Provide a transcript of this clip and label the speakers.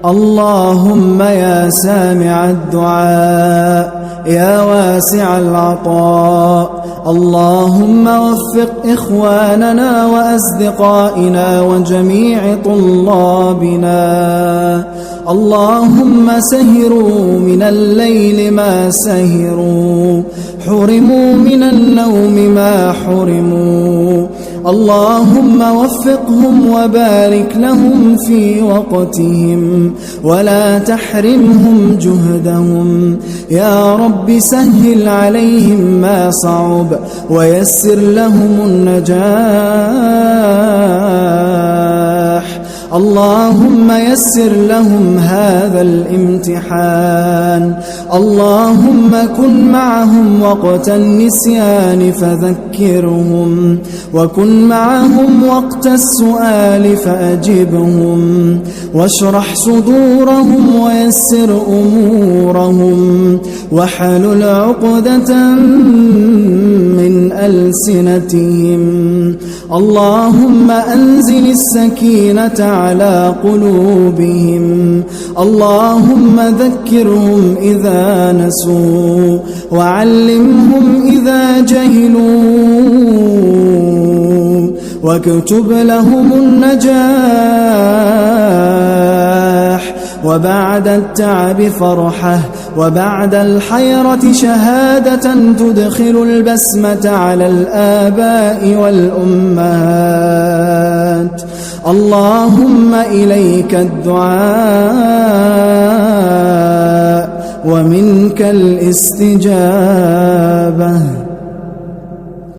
Speaker 1: اللهم يا سامع الدعاء يا واسع العطاء، اللهم وفق إخواننا وأصدقائنا وجميع طلابنا، اللهم سهروا من الليل ما سهروا، حرموا من النوم ما حرموا، اللهم وفقهم وبارك لهم في وقتهم ولا تحرمهم جهدهم، يا رب سهل عليهم ما صعب ويسر لهم النجاح، اللهم يسر لهم هذا الامتحان، اللهم كن معهم وقت النسيان فذكرهم، وكن معهم وقت السؤال فأجبهم، واشرح صدورهم ويسر أمورهم، واحلل عقدة من ألسنتهم، اللهم أنزل السكينة على قلوبهم، اللهم ذكرهم إذا نسوا وعلمهم إذا جهلوا، واكتب لهم النجاح، وبعد التعب فرحة، وبعد الحيرة شهادة تدخل البسمة على الآباء والأمهات، اللهم إليك الدعاء ومنك الاستجابة.